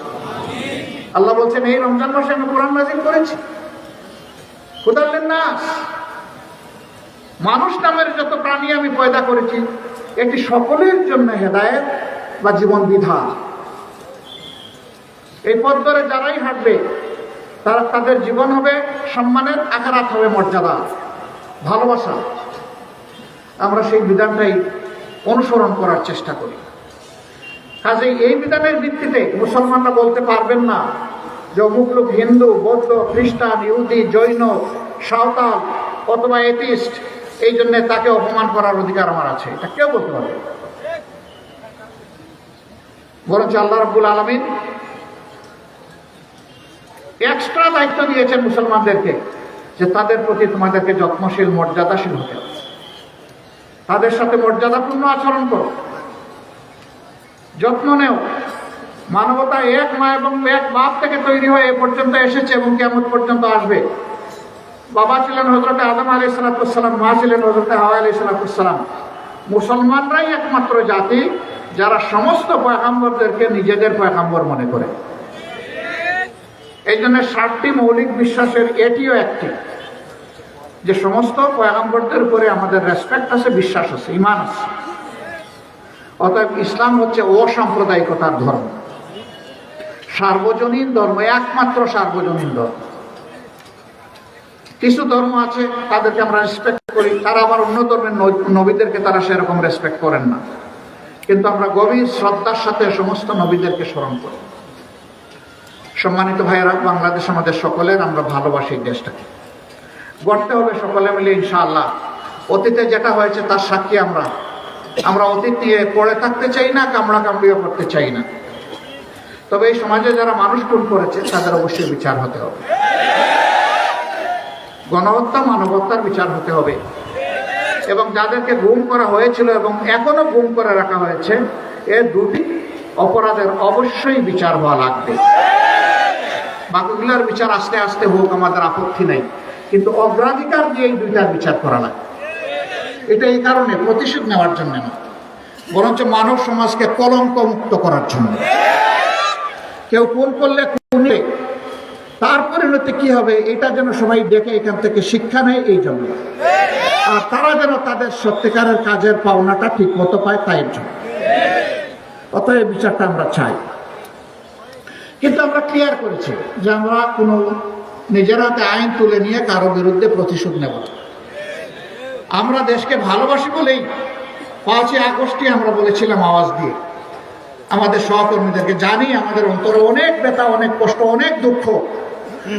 আল্লাহ বলছেন এই রমজান মাসে আমি কোরআন নাযিল করেছি হুদাল লিন-নাস, মানুষ নামের যত প্রাণী আমি পয়দা করেছি এটি সকলের জন্য হেদায়েত বা জীবন বিধান। এই পথ ধরে যারাই হাঁটবে তারা, তাদের জীবন হবে সম্মানের, আখিরাত হবে মর্যাদা, ভালোবাসা। আমরা সেই বিধানটাই অনুসরণ করার চেষ্টা করি। কাজেই এই বিধানের ভিত্তিতে মুসলমানরা বলতে পারবেন না যে অমুক লোক হিন্দু, বৌদ্ধ, খ্রিস্টান, ইহুদি, জৈন, সাঁওতাল অথবা এথিস্ট, এই জন্য তাকে অপমান করার অধিকার আমার আছে, এটা কেউ বলতে পারবে। বরঞ্চ আল্লাহ রাব্বুল আলামিন এক্সট্রা দায়িত্ব দিয়েছেন মুসলমানদেরকে যে তাদের প্রতি তোমাদেরকে যত্নশীল, মর্যাদাশীল হতে হবে, তাদের সাথে মর্যাদাপূর্ণ আচরণ করো, যত্ন নেও। মানবতা এক মা এবং এক বাপ থেকে তৈরি হয়ে এ পর্যন্ত এসেছে এবং কিয়ামত পর্যন্ত আসবে। বাবা ছিলেন হযরত আদম আলাইহিস সালাম, মা ছিলেন হযরত হাওয়া আলাইহিস সালাম। মুসলমানরাই একমাত্র জাতি যারা সমস্ত পয়গম্বরদেরকে নিজেদের পয়গম্বর মনে করে। এই জন্য 7টি মৌলিক বিশ্বাসের এটিও একটি, যে সমস্ত পয়গম্বরদের উপরে আমাদের রেসপেক্ট আছে, বিশ্বাস আছে, ঈমান আছে। অতএব ইসলাম হচ্ছে অসাম্প্রদায়িকতার ধর্ম, সার্বজনীন ধর্ম, একমাত্র সার্বজনীন ধর্ম। কিছু ধর্ম আছে তাদেরকে আমরা রেসপেক্ট করি, তারা আবার অন্য ধর্মের নবীদেরকে তারা সেরকম রেসপেক্ট করেন না, কিন্তু আমরা গভীর শ্রদ্ধার সাথে সমস্ত নবীদেরকে স্মরণ করি। সম্মানিত ভাইয়েরা, বাংলাদেশ আমাদের সকলের, আমরা ভালোবাসি দেশটাকে, গড়তে হবে সকলে মিলে ইনশাআল্লাহ। অতীতে যেটা হয়েছে তার সাক্ষী আমরা অতীত নিয়ে পড়ে থাকতে চাই না, কামড়া কামড়িও করতে চাই না। তবে এই সমাজে যারা মানুষ খুন করেছে তাদের অবশ্যই বিচার হতে হবে, গণহত্যা, মানবতার বিচার হতে হবে। এবং যাদেরকে গুম করা হয়েছিল এবং এখনো গুম করে রাখা হয়েছে, এ দুটি অপরাধের অবশ্যই বিচার হওয়া লাগবে। বাকিগুলোর বিচার আস্তে আস্তে হোক, আমাদের আপত্তি নেই, কিন্তু অগ্রাধিকার দিয়ে এই দুইটার বিচার করা লাগে। এটা এই কারণে প্রতিশোধ নেওয়ার জন্য না, বরঞ্চ মানব সমাজকে কলঙ্ক মুক্ত করার জন্য। কেউ খুন করলে খুনে তার পরিণতি কি হবে এটা যেন সবাই দেখে এখান থেকে শিক্ষা নেয়, এই জন্য। আর তারা যেন তাদের সত্যিকারের কাজের পাওনাটা ঠিক মতো পায়, তাই জন্য। অতএব বিচারটা আমরা চাই। কিন্তু আমরা ক্লিয়ার করেছি যে আমরা কোনো নিজের হাতে আইন তুলে নিয়ে কারো বিরুদ্ধে প্রতিশোধ নেব না। আমরা দেশকে ভালোবাসি বলেই 5ই আগস্টে আমরা বলেছিলাম আওয়াজ দিয়ে আমাদের সহকর্মীদেরকে, জানি আমাদের অন্তরে অনেক ব্যথা, অনেক কষ্ট, অনেক দুঃখ।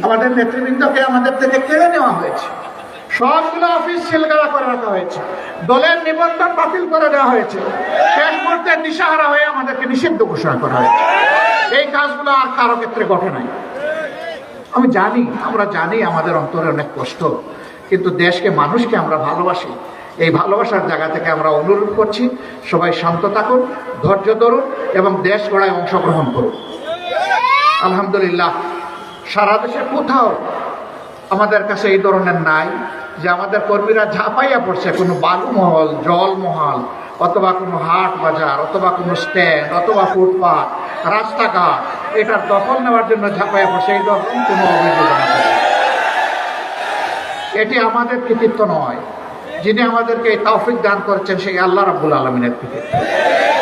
আমাদের নেতৃবৃন্দকে আমাদের থেকে কেড়ে নেওয়া হয়েছে, সবগুলো অফিস সিলগালা করে রাখা হয়েছে, দলের নিবন্ধন বাতিল করে দেওয়া হয়েছে, শেষ মুহূর্তে দিশাহারা হয়ে আমাদেরকে নিষিদ্ধ ঘোষণা করা হয়েছে। এই কাজগুলো আর কারো ক্ষেত্রে ঘটে নাই। আমি জানি, আমরা জানি আমাদের অন্তরে অনেক কষ্ট, কিন্তু দেশকে, মানুষকে আমরা ভালোবাসি। এই ভালোবাসার জায়গা থেকে আমরা অনুরোধ করছি, সবাই শান্ত থাকুন, ধৈর্য ধরুন এবং দেশ গড়ায় অংশগ্রহণ করুন। আলহামদুলিল্লাহ, সারা দেশে কোথাও আমাদের কাছে এই ধরনের নাই যে আমাদের কর্মীরা ঝাঁপাইয়া পড়ছে কোনো বালুমহল, জলমহল, অথবা কোনো হাট বাজার, অথবা কোনো স্ট্যান্ড, অথবা ফুটপাথ, রাস্তাঘাট, এটার দখল নেওয়ার জন্য ঝাঁপাইয়া পড়ছে, এই রকম কোনো অভিযোগ নেই। এটি আমাদের কৃতিত্ব নয়, যিনি আমাদেরকে এই তৌফিক দান করেছেন সেই আল্লাহ রাব্বুল আলামিনের কৃতিত্ব।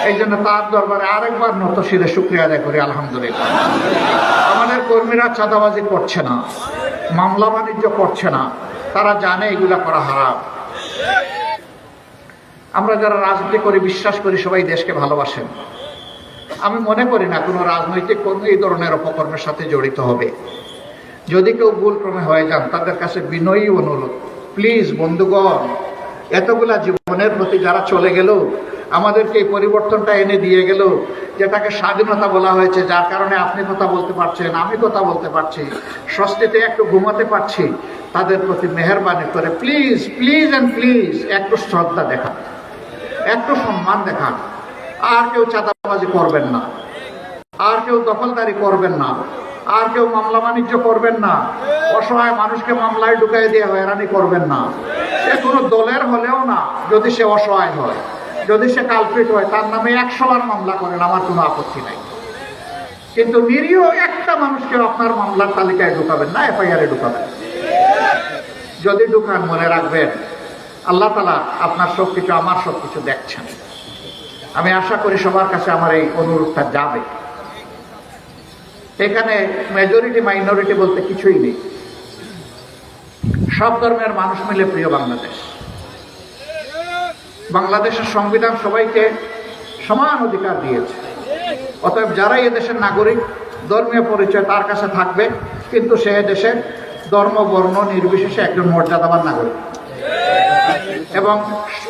এই জন্য তার দরবারে আরেকবার নত শিরে শুকরিয়া আদায় করি, আলহামদুলিল্লাহ। আমাদের কর্মীরা চাঁদাবাজি করছে না, মামলা বাণিজ্য করছে না, তারা জানে এগুলা করা হারাম। আমরা যারা রাজনীতি করি বিশ্বাস করি সবাই দেশকে ভালোবাসেন। আমি মনে করি না কোনো রাজনৈতিক কর্মী এই ধরনের অপকর্মের সাথে জড়িত হবে। যদি কেউ ভুলক্রমে হয়ে যান তাদের কাছে বিনয়ী অনুরোধ, প্লিজ বন্ধুগণ, এতগুলা জীবনের প্রতি যারা চলে গেল, আমাদেরকে এই পরিবর্তনটা এনে দিয়ে গেল, যেটাকে স্বাধীনতা বলা হয়েছে, যার কারণে আপনি কথা বলতে পারছেন, আমি কথা বলতে পারছি, স্বস্তিতে একটু ঘুমাতে পারছি, তাদের প্রতি মেহেরবানি করে প্লিজ প্লিজ অ্যান্ড প্লিজ একটু শ্রদ্ধা দেখান, একটু সম্মান দেখান। আর কেউ চাঁদাবাজি করবেন না, আর কেউ দখলদারি করবেন না, আর কেউ মামলা বাণিজ্য করবেন না, অসহায় মানুষকে মামলায় ঢুকাই দিয়ে হয়রানি করবেন না। সে কোনো দলের হলেও না, যদি সে অসহায় হয়, যদি সে কালপ্রিট হয়, তার নামে 100 বার মামলা করেন, আমার কোনো আপত্তি নাই। কিন্তু নিরীহ একটা মানুষকে আপনার মামলার তালিকায় ঢুকাবেন না, এফআইআরে ঢুকাবেন। যদি ঢুকান, মনে রাখবেন আল্লাহ তাআলা আপনার সবকিছু, আমার সবকিছু দেখছেন। আমি আশা করি সবার কাছে আমার এই অনুরোধটা যাবে। এখানে মেজরিটি মাইনরিটি বলতে কিছুই নেই, সব ধর্মের মানুষ মিলে প্রিয় বাংলাদেশ। বাংলাদেশের সংবিধান সবাইকে সমান অধিকার দিয়েছে। অতএব যারাই এদেশের নাগরিক, ধর্মীয় পরিচয় তার কাছে থাকবে, কিন্তু সে দেশের ধর্ম বর্ণ নির্বিশেষে একজন মর্যাদাবান নাগরিক। এবং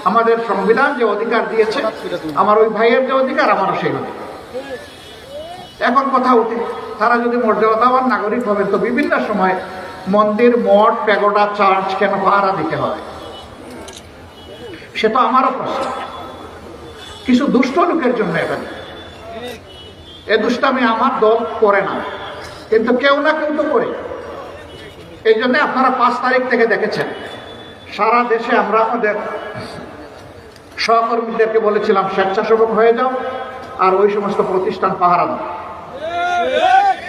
আমাদের সংবিধান যে অধিকার দিয়েছে, আমার ওই ভাইয়ের যে অধিকার, আমারও সেই অধিকার। এখন কথা উঠে, তারা যদি মর্যাদাবান নাগরিক হবে, তো বিভিন্ন সময় মন্দির, মঠ, প্যাগোডা, চার্চ কেন পাহারা দিতে হয়? সে তো আমারও প্রশ্ন। কিছু দুষ্ট লোকের জন্য এটা, এ দুষ্টামি আমার দল করে না, কিন্তু কেউ না কেউ তো করে। এই জন্য আপনারা 5 তারিখ থেকে দেখেছেন সারা দেশে আমরা আমাদের সহকর্মীদেরকে বলেছিলাম স্বেচ্ছাসেবক হয়ে যাও, আর ওই সমস্ত প্রতিষ্ঠান পাহারা দাও।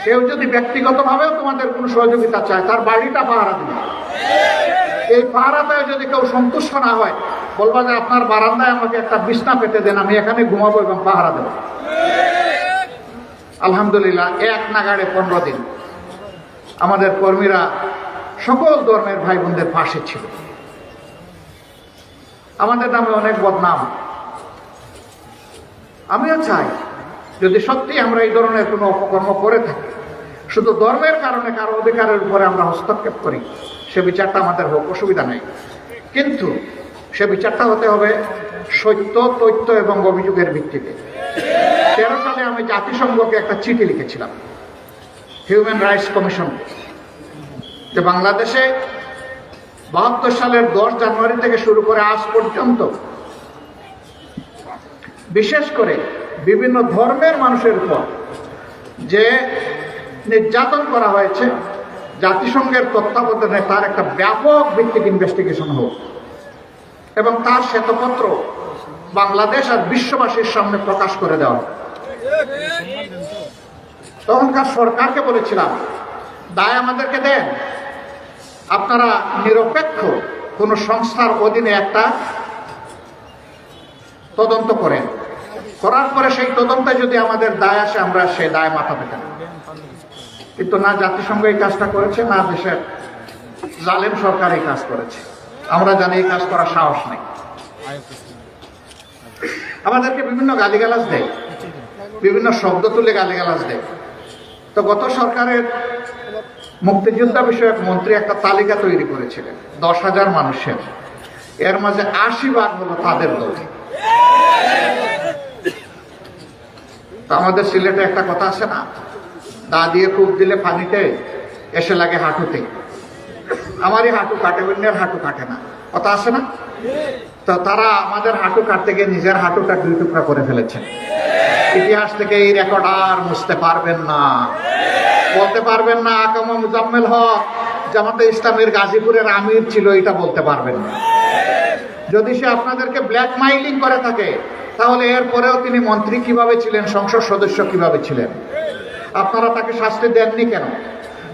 কেউ যদি ব্যক্তিগতভাবেও তোমাদের কোনো সহযোগিতা চায়, তার বাড়িটা পাহারা দিবে। এই পাহারাটায় যদি কেউ সন্তুষ্ট না হয়, বলবা যে আপনার বারান্দায় আমাকে একটা বিছনা পেতে দেন, আমি এখানে ঘুমাবো এবং পাহারা দেব। আলহামদুলিল্লাহ, এক নাগাড়ে 15 দিন আমাদের কর্মীরা সকল ধর্মের ভাই বোনদের পাশে ছিল। আমাদের নামে অনেক বদনাম। আমিও চাই যদি সত্যি আমরা এই ধরনের কোনো অপকর্ম করে থাকি, শুধু ধর্মের কারণে কারো অধিকারের উপরে আমরা হস্তক্ষেপ করি, সে বিচারটা আমাদের হোক, অসুবিধা নেই। কিন্তু সে বিচারটা হতে হবে সত্য, তথ্য এবং অভিযোগের ভিত্তিতে। 13 সালে আমি জাতিসংঘকে একটা চিঠি লিখেছিলাম, হিউম্যান রাইটস কমিশন, যে বাংলাদেশে 72 সালের 10 জানুয়ারি থেকে শুরু করে আজ পর্যন্ত বিশেষ করে বিভিন্ন ধর্মের মানুষের উপর যে নির্যাতন করা হয়েছে, জাতিসংঘের তত্ত্বাবধানে তার একটা ব্যাপক ভিত্তিক ইনভেস্টিগেশন হোক এবং তার শ্বেতপত্র বাংলাদেশ আর বিশ্ববাসীর সামনে প্রকাশ করে দেওয়া হোক। তখনকার সরকারকে বলেছিলাম, দায় আমাদেরকে দেন, আপনারা নিরপেক্ষ কোন সংস্থার অধীনে একটা তদন্ত করেন, করার পরে সেই তদন্তে যদি আমাদের দায় আসে, আমরা সেই দায় মাথা পেতে নেব। কিন্তু না জাতিসংঘ এই কাজটা করেছে, না দেশের জালেম সরকার এই কাজ করেছে। আমরা জানি এই কাজ করার সাহস নেই। আমাদেরকে বিভিন্ন গালিগালাজ দেয়, বিভিন্ন শব্দ তুলে গালিগালাজ দেয়। তো গত সরকারের মুক্তিযোদ্ধা বিষয়ক মন্ত্রী একটা তালিকা তৈরি করেছিলেন 10,000 মানুষের, এর মাঝে 80% হলো তাদের দল। আমাদের সিলেটে একটা কথা আছে না, দা দিয়ে কূপ দিলে পানিতে এসে লাগে হাঁটুতে। আমারই হাঁটু কাটে, অন্যের হাঁটু কাটে না, কথা আছে না? তো তারা আমাদের হাঁটু কাটতে গিয়ে নিজের হাঁটুটা 2 টুকরা করে ফেলেছেন। ইতিহাস থেকে এই রেকর্ড আর মুছতে পারবেন না, বলতে পারবেন না আকামা মুজাম্মেল হক জামাতে ইসলামের গাজীপুরের আমির ছিল, এটা বলতে পারবেন না। যদি সে আপনাদেরকে ব্ল্যাকমেইলিং করে থাকে, তাহলে এরপরেও তিনি মন্ত্রী কিভাবে ছিলেন, সংসদ সদস্য কিভাবে ছিলেন? আপনারা তাকে শাস্তি দেননি কেন?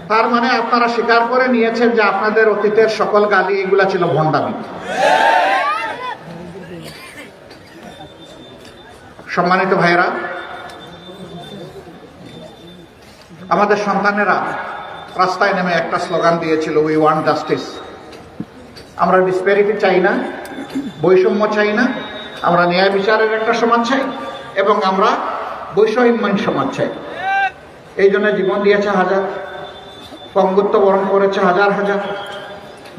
তার মানে আপনারা স্বীকার করে নিয়েছেন যে আপনাদের অতীতের সকল গালি এগুলা ছিল ভণ্ডামি। সম্মানিত ভাইয়েরা, আমাদের সন্তানেরা রাস্তায় নেমে একটা স্লোগান দিয়েছিল, উই ওয়ান্ট জাস্টিস। আমরা ডিসপ্যারিটি চাই না, বৈষম্য চাই না, আমরা ন্যায় বিচারের একটা সমাজ চাই এবং আমরা বৈষম্যহীন সমাজ চাই। এই জন্য জীবন দিয়েছে হাজার, পঙ্গুত্ব বরণ করেছে হাজার হাজার,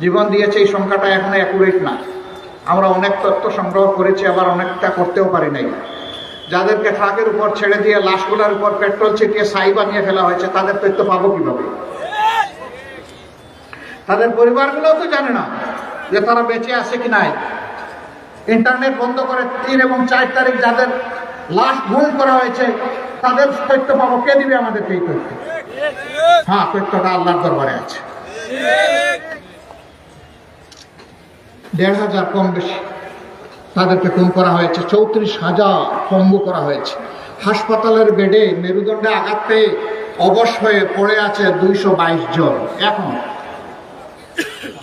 জীবন দিয়েছে। এই সংখ্যাটা এখনো অ্যাকুরেট না। আমরা অনেক তথ্য সংগ্রহ করেছি, আবার অনেকটা করতেও পারি নাই। যাদেরকে ট্রাকের উপর ছেড়ে দিয়ে লাশগুলোর উপর পেট্রোল ছিটিয়ে ছাই বানিয়ে ফেলা হয়েছে, তাদের তথ্য পাবো কিভাবে? তাদের পরিবারগুলোও তো জানে না যে তারা বেঁচে আছে কি নাই। ইন্টারনেট বন্ধ করে 3 এবং 4 তারিখ যাদের লাশ গুম করা হয়েছে, তাদের তথ্য পাবো। কে দিবে আমাদেরকে এই তথ্য? হ্যাঁ, তথ্যটা আল্লাহর দরবারে আছে। 1,500 কম বেশি তাদেরকে খুন করা হয়েছে, 34,000 পঙ্গু করা হয়েছে। হাসপাতালের বেডে মেরুদণ্ডে আঘাত পেয়ে অবশ হয়ে পড়ে আছে 222 জন। এখন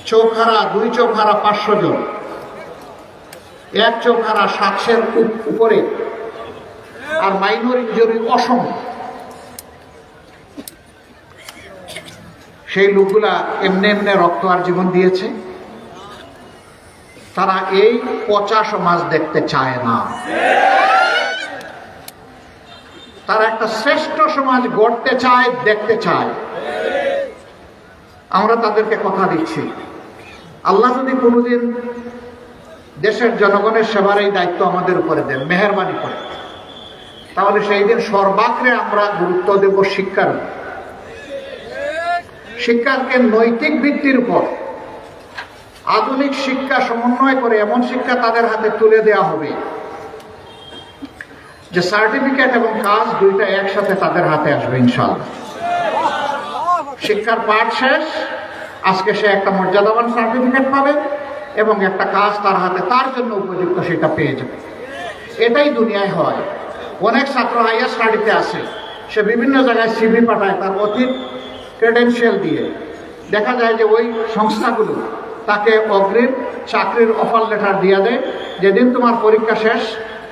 চৌখারা, 2 চৌখারা 500 জন, 1 চৌখারা 700-এর উপরে, আর মাইনর ইনজুরি অসংখ্য। সেই লোকগুলা এমনি এমনি রক্ত আর জীবন দিয়েছে। তারা এই পচা সমাজ দেখতে চায় না। তারা একটা শ্রেষ্ঠ সমাজ গড়তে চায়, দেখতে চায়। আমরা তাদেরকে কথা দিচ্ছি, আল্লাহ যদি কোনোদিন দেশের জনগণের সেবার এই দায়িত্ব আমাদের উপরে দেন, মেহেরবানি করে, তাহলে সেই দিন সর্বাগ্রে আমরা গুরুত্ব দেব শিক্ষার। শিক্ষাকে নৈতিক ভিত্তির উপর আধুনিক শিক্ষা সমন্বয় করে এমন শিক্ষা তাদের হাতে তুলে দেওয়া হবে যে সার্টিফিকেট এবং কাজ দুইটা একসাথে তাদের হাতে আসবে ইনশাআল্লাহ। শিক্ষার পাঠ শেষ, আজকে সে একটা মর্যাদাবান সার্টিফিকেট পাবে এবং একটা কাজ তার হাতে তার জন্য উপযুক্ত সেটা পেয়ে যাবে। এটাই দুনিয়ায় হয়। অনেক ছাত্র হাইয়ার স্টাডিতে আসে, সে বিভিন্ন জায়গায় সিভি পাঠায় তার অতীত ক্রেডেনশিয়াল দিয়ে। দেখা যায় যে ওই সংস্থাগুলো তাকে অগ্রিম চাকরির অফার লেটার দিয়ে দেয়, যেদিন তোমার পরীক্ষা শেষ,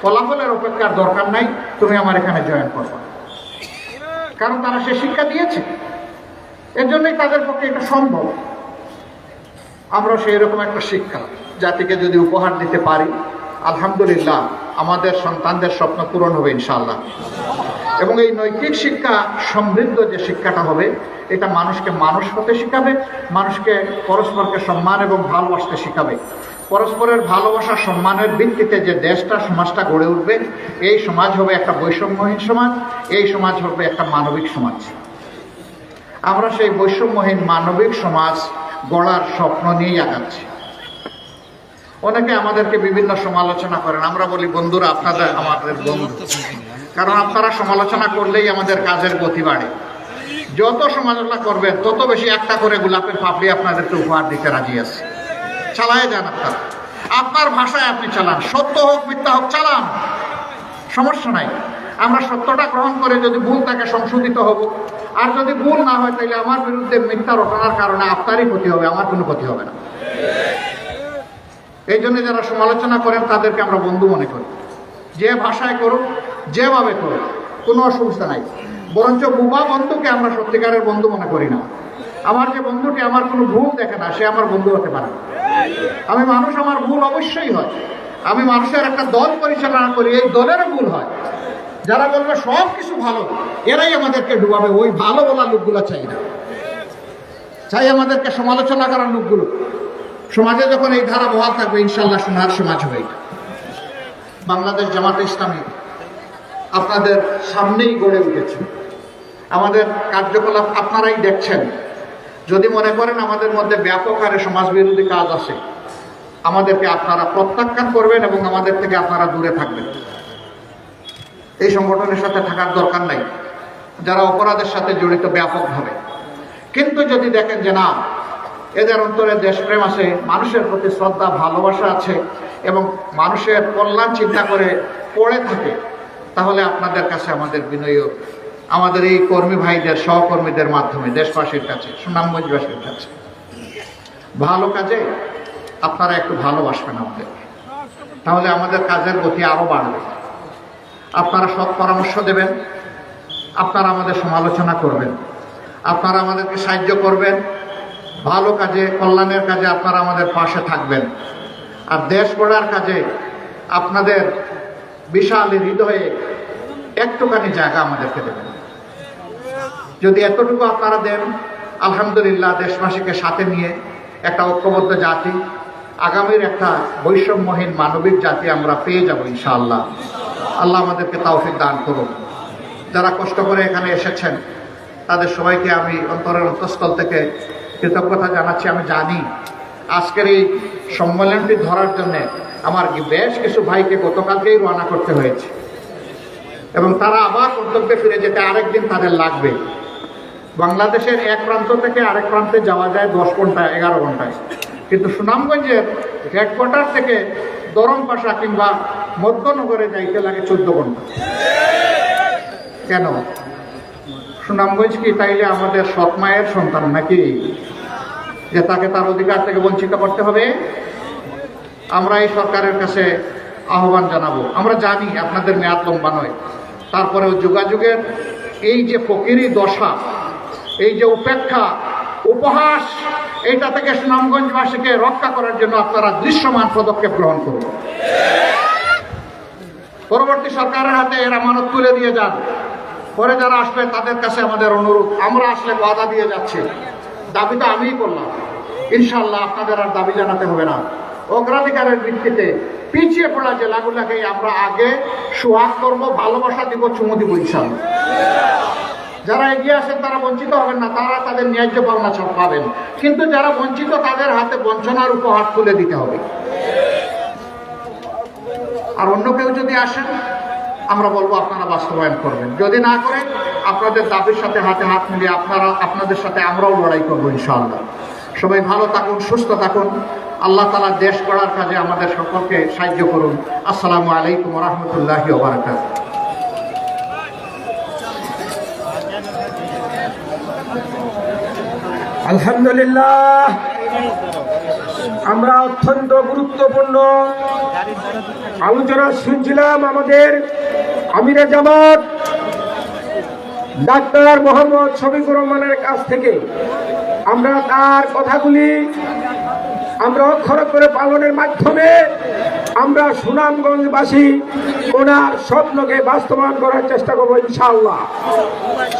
ফলাফলের অপেক্ষার দরকার নাই, তুমি আমার এখানে জয়েন করবে। কারণ তারা সে শিক্ষা দিয়েছে, এর জন্যই তাদের পক্ষে এটা সম্ভব। আমরা সেই রকম একটা শিক্ষা জাতিকে যদি উপহার দিতে পারি, আলহামদুলিল্লাহ আমাদের সন্তানদের স্বপ্ন পূরণ হবে ইনশাআল্লাহ। এবং এই নৈতিক শিক্ষা সমৃদ্ধ যে শিক্ষাটা হবে, এটা মানুষকে মানুষ হতে শিখাবে, মানুষকে পরস্পরকে সম্মান এবং ভালোবাসতে শিখাবে। পরস্পরের ভালোবাসা সম্মানের ভিত্তিতে যে দেশটা, সমাজটা গড়ে উঠবে, এই সমাজ হবে একটা বৈষম্যহীন সমাজ, এই সমাজ হবে একটা মানবিক সমাজ। আমরা সেই বৈষম্যহীন মানবিক সমাজ গড়ার স্বপ্ন নিয়েই আগাচ্ছি। অনেকে আমাদেরকে বিভিন্ন সমালোচনা করেন, আমরা বলি বন্ধুরা আপনারা আমাদের বন্ধু, কারণ আপনারা সমালোচনা করলেই আমাদের কাজের গতি বাড়ে। যত সমালোচনা করবেন তত বেশি একটা করে গোলাপের পাপড়ি আপনাদেরকে উপহার দিতে রাজি আছে। চালায় যান, আপনারা আপনার ভাষায় আপনি চালান, সত্য হোক মিথ্যা হোক চালান, সমস্যা নাই। আমরা সত্যটা গ্রহণ করে যদি ভুল তাকে সংশোধিত হব, আর যদি ভুল না হয় তাহলে আমার বিরুদ্ধে মিথ্যা রটনার কারণে আপনারই ক্ষতি হবে, আমার কোনো ক্ষতি হবে না। এই জন্য যারা সমালোচনা করেন তাদেরকে আমরা বন্ধু মনে করি। যে ভাষায় করুক, যেভাবে করুক, কোনো অসুবিধা নাই। বরঞ্চ বুবা বন্ধুকে আমরা সত্যিকারের বন্ধু মনে করি না। আমার যে বন্ধুটি আমার কোনো ভুল দেখে না, সে আমার বন্ধু হতে পারে না। আমি মানুষ, আমার ভুল অবশ্যই হয়। আমি মানুষের একটা দল পরিচালনা করি, এই দলেরও ভুল হয়। যারা বলবে সব কিছু ভালো, এরাই আমাদেরকে ডুবাবে, ওই ভালো বলা লোকগুলো চাই না। চাই আমাদেরকে সমালোচনা করার লোকগুলো। সমাজে যখন এই ধারা বহাল থাকবে, ইনশাল্লাহ সোনার সমাজ হবে। বাংলাদেশ জামাতে ইসলামী আপনাদের সামনেই গড়ে উঠেছে। আমাদের কার্যকলাপ আপনারাই দেখছেন। যদি মনে করেন আমাদের মধ্যে ব্যাপক হারে সমাজ বিরোধী কাজ আছে, আমাদেরকে আপনারা প্রত্যাখ্যান করবেন এবং আমাদের থেকে আপনারা দূরে থাকবেন। এই সংগঠনের সাথে থাকার দরকার নাই, যারা অপরাধের সাথে জড়িত ব্যাপকভাবে। কিন্তু যদি দেখেন যে না, এদের অন্তরে দেশপ্রেম আছে, মানুষের প্রতি শ্রদ্ধা ভালোবাসা আছে এবং মানুষের কল্যাণ চিন্তা করে পড়ে থাকে, তাহলে আপনাদের কাছে আমাদের বিনয়, আমাদের এই কর্মী ভাইদের, সহকর্মীদের মাধ্যমে দেশবাসীর কাছে, সুনামগঞ্জবাসীর কাছে, ভালো কাজে আপনারা একটু ভালোবাসবেন আমাদের, তাহলে আমাদের কাজের গতি আরো বাড়বে। আপনারা সৎ পরামর্শ দেবেন, আপনারা আমাদের সমালোচনা করবেন, আপনারা আমাদেরকে সাহায্য করবেন, ভালো কাজে, কল্যাণের কাজে আপনারা আমাদের পাশে থাকবেন। আর দেশ গড়ার কাজে আপনাদের বিশাল হৃদয়ে একটুখানি জায়গা আমাদেরকে দেবেন। যদি এতটুকু আপনারা দেন, আলহামদুলিল্লাহ, দেশবাসীকে সাথে নিয়ে একটা ঐক্যবদ্ধ জাতি, আগামীর একটা বৈষম্যহীন মানবিক জাতি আমরা পেয়ে যাব ইনশাআল্লাহ। আল্লাহ আমাদেরকে তৌফিক দান করুন। যারা কষ্ট করে এখানে এসেছেন তাদের সবাইকে আমি অন্তরের অন্তঃস্থল থেকে কৃতজ্ঞতা জানাচ্ছি। আমি জানি আজকের এই সম্মেলনটি ধরার জন্যে আমার বেশ কিছু ভাইকে গতকালকেই রওনা করতে হয়েছে এবং তারা আবার গন্তব্যে ফিরে যেতে আরেকদিন তাদের লাগবে। বাংলাদেশের এক প্রান্ত থেকে আরেক প্রান্তে যাওয়া যায় 10 ঘন্টা 11 ঘন্টায়, কিন্তু সুনামগঞ্জের হেডকোয়ার্টার থেকে দরমপাশা কিংবা মধ্যনগরে যাইতে লাগে 14 ঘন্টা। কেন? সুনামগঞ্জ কি তাইলে আমাদের সৎ মায়ের সন্তান নাকি, যে তাকে তার অধিকার থেকে বঞ্চিত করতে হবে? আমরা এই সরকারের কাছে আহ্বান জানাবো। আমরা জানি আপনাদের মেয়াদ লম্বা নয়, তারপরেও যোগাযোগের এই যে ফকিরি দশা, এই যে উপেক্ষা, উপহাস, এইটা থেকে সুনামগঞ্জবাসীকে রক্ষা করার জন্য আপনারা দৃশ্যমান পদক্ষেপ গ্রহণ করুন। পরবর্তী সরকারের হাতে এর আমানত তুলে দিয়ে যান। পরে যারা আসবে তাদের কাছে আমাদের অনুরোধ, আমরা আসলে ওয়াদা দিয়ে যাচ্ছি, দাবি তো আমিই করলাম, ইনশাআল্লাহ আপনাদের আর দাবি জানাতে হবে না। অগ্রাধিকারের ভিত্তিতে পিছিয়ে পড়া জেলাগুলোকে আমরা আগে সোহাগ করব, ভালোবাসা দিব, চুমু দিব ইনশাআল্লাহ। যারা এগিয়ে আসেন তারা বঞ্চিত হবেন না, তারা তাদের ন্যায্য পাওনা পাবেন, কিন্তু যারা বঞ্চিত তাদের হাতে বঞ্চনার উপহার তুলে দিতে হবে। আর অন্য কেউ যদি আসেন আমরা বলবো আপনারা বাস্তবায়ন করবেন, যদি না করেন আপনাদের দাবির সাথে হাতে হাত মিলিয়ে আপনাদের সাথে আমরাও লড়াই করবো ইনশাআল্লাহ। সবাই ভালো থাকুন, সুস্থ থাকুন। আল্লাহ তাআলা দেশ গড়ার কাজে আমাদের সকলকে সাহায্য করুন। আসসালামু আলাইকুম ওয়া রাহমাতুল্লাহি ওয়া বারাকাতুহু। আলহামদুলিল্লাহ, আমরা অত্যন্ত গুরুত্বপূর্ণ আলোচনা শুনছিলাম আমাদের আমিরে জামাত ডাক্তার মোহাম্মদ শফিকুর রহমানের কাছ থেকে। আমরা তার কথাগুলি আমরা অক্ষর করে পালনের মাধ্যমে আমরা সুনামগঞ্জবাসী ওনার স্বপ্নকে বাস্তবায়ন করার চেষ্টা করবো ইনশাআল্লাহ।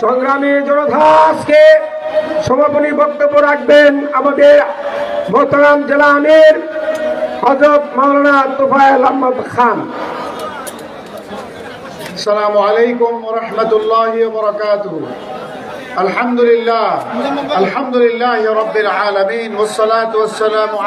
সংগ্রামী জনতা, আজকে সমাপনী বক্তব্য রাখবেন আমাদের মোহতারাম জেলা আমির হযরত মাওলানা তোফায়েল আহমদ খান। আসসালামু আলাইকুম ওয়া রাহমাতুল্লাহি ওয়া বারাকাতুহু। আলহামদুলিল্লাহ, আলহামদুলিল্লাহি রাব্বিল আলামিন, ওয়াস সালাতু ওয়াস সালামু